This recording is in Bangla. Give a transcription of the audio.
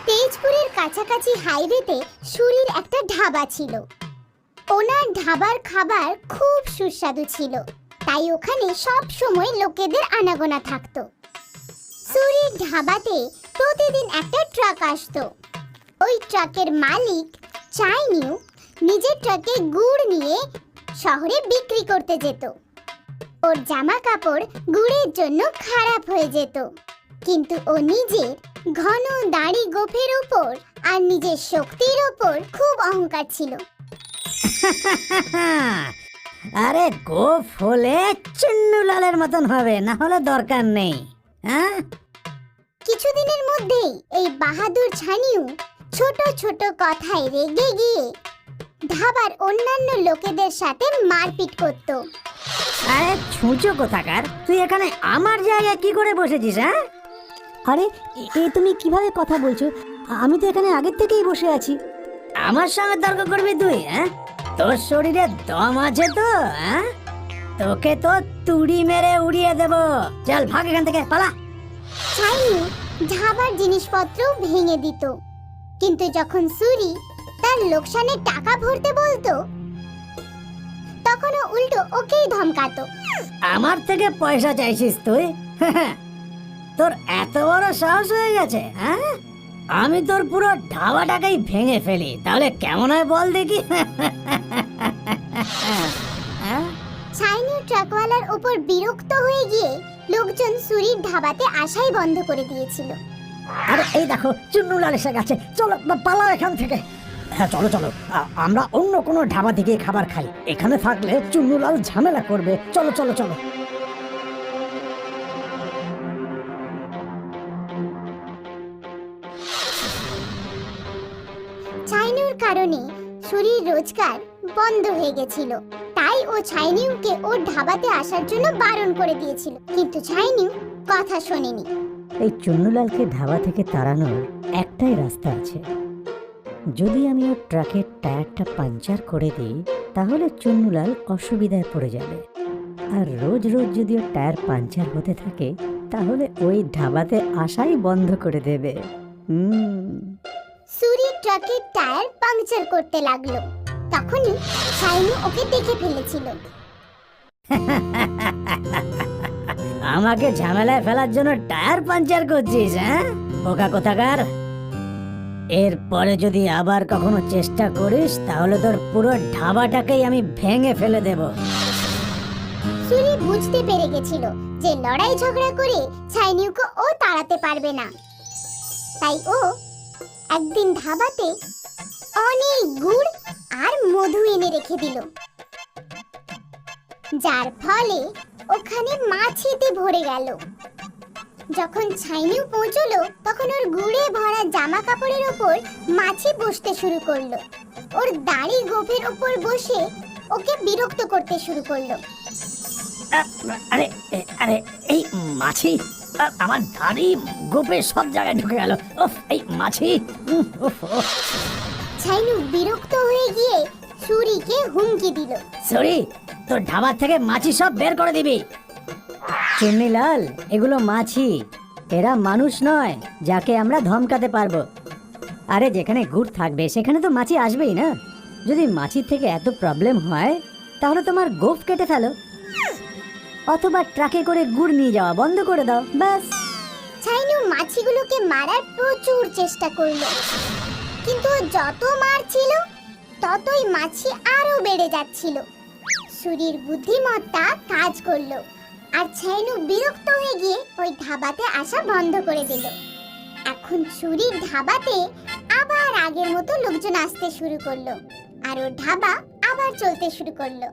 তেজপুরের কাছাকাছি হাইওয়েতে সুরির একটা ধাবা ছিল। ওনার ধাবার খাবার খুব সুস্বাদু ছিল, তাই ওখানে সব সময় লোকেদের আনাগোনা থাকতো। সুরির ধাবাতে প্রতিদিন একটা ট্রাক আসতো। ওই ট্রাকের মালিক চাইনিউ নিজের ট্রাকে গুড় নিয়ে শহরে বিক্রি করতে যেত। ওর জামা কাপড় গুড়ের জন্য খারাপ হয়ে যেত, কিন্তু ও নিজের ঘন দাড়ি গোফের উপর আর নিজের শক্তির উপর খুব অহংকার ছিল। আরে গোফ হলে চুন্নুলালের মতন হবে, না হলে দরকার নেই। হ্যাঁ, কিছুদিনের মধ্যেই এই বাহাদুর ছানিউ ছোট ছোট কথায় রেগে গিয়ে ধাবার অন্যান্য লোকেদের সাথে মারপিট করত। আরে ছুঁচো কোথাকার, তুই এখানে আমার জায়গায় কি করে বসেছিস? হ্যাঁ, আরে এ তুমি কিভাবে কথা বলছো? আমি তো এখানে আগের থেকেই বসে আছি। আমার সঙ্গে তর্ক করবি তুই? হ্যাঁ, তোর শরীরে দম আছে তো? হ্যাঁ, তোকে তো তুড়ি মেরে উড়িয়ে দেব। চল ভাগ এখান থেকে, পালা। ছাইনু ধাবার জিনিসপত্র ভেঙে দিত, কিন্তু যখন সুরি তার লোকসানে টাকা ভরতে বলতো তখন ও উল্টো ওকেই ধমকাতো। আমার থেকে পয়সা চাইছিস তুই? তোর এত বড় সাহস হয়ে গেছে? হ্যাঁ, আমি তোর পুরো ধাবাটাকেই ভেঙে ফেলি, তাহলে কেমন হয় বল দেখি? ছাইনু ট্রাকওয়ালার উপর বিরক্ত হয়ে গিয়ে লোকজন সুরির ধাবাতে আসাই বন্ধ করে দিয়েছিল। আরে এই দেখো, চুন্নুলাল এসে গেছে, চলো পালাও এখান থেকে। হ্যাঁ চলো চলো, আমরা অন্য কোনো ধাবা থেকে খাবার খাই, এখানে থাকলে চুন্নুলাল ঝামেলা করবে। চলো চলো চলো। ছাইনুর কারণে সুরির রোজগার বন্ধ হয়ে গেছিল, তাই ও ছাইনিউকে ওর ধাবাতে আসার জন্য বারণ করে দিয়েছিল, কিন্তু ছাইনিউ কথা শোনেনি। এই চুন্নুলালকে ধাবা থেকে তাড়ানোর একটাই রাস্তা আছে। যদি আমি ওর ট্রাকের টায়ারটা পাঞ্চার করে দিই, তাহলে চুন্নুলাল অসুবিধায় পড়ে যাবে। আর রোজ রোজ যদি ওর টায়ার পাঞ্চার হতে থাকে, তাহলে ওই ধাবাতে আসাই বন্ধ করে দেবে। সুরি ট্রাকের টায়ার পাংচার করতে লাগলো, তখনই ছাইনু ওকে দেখে ফেলেছিল। আমাকে ঝামেলায় ফেলার জন্য টায়ার পাঞ্চার করছিস? হ্যাঁ, বোকা কোথাকার। এরপরে যদি আবার কখনো চেষ্টা করিস, তাহলে তোর পুরো ধাবাটাকেই আমি ভেঙে ফেলে দেব। সুরি বুঝতে পেরে গেছিল যে লড়াই ঝগড়া করে ছাইনিউকে ও তাড়াতে পারবে না, তাই ও একদিন ধাবাতে অনেক গুড় আর মধু এনে রেখে দিল, যার ফলে ওখানে মাছিতে ভরে গেল। যখন ছাইনিউ পৌঁছলো, তখন ওর গুড়ে ভরা জামা কাপড়ের ওপর মাছি বসতে শুরু করলো। ওর দাড়ি গোফের ওপর বসে ওকে বিরক্ত করতে শুরু করলো। আরে আরে এই মাছি আমার দাড়ি গোপে সব জায়গায় ঢুকে গেল। এই মাছি। ছাইনু বিরক্ত হয়ে গিয়ে সুরিকে হুমকি দিল। সরি, তোর ধাবা থেকে মাছি সব বের করে দিবি। চুন্নিলাল, এগুলো মাছি, এরা মানুষ নয় যাকে আমরা ধমকাতে পারবো। আরে যেখানে গুড় থাকবে সেখানে তো মাছি আসবেই না। যদি মাছির থেকে এত প্রবলেম হয়, তাহলে তোমার গোফ কেটে ফেলো, অথবা ট্রাকে করে গুড় নিয়ে যাওয়া বন্ধ করে দাও, ব্যাস। ছাইনু মাছিগুলোকে মারার প্রচুর চেষ্টা করলো, কিন্তু ও যত মারছিল ততই মাছি আরো বেড়ে যাচ্ছিল। সুরির বুদ্ধিমত্তা কাজ করলো, আর ছাইনু বিরক্ত হয়ে গিয়ে ওই ধাবাতে আসা বন্ধ করে দিল। এখন সুরির ধাবাতে আবার আগের মতো লোকজন আসতে শুরু করলো, আর ওর ধাবা আবার চলতে শুরু করলো।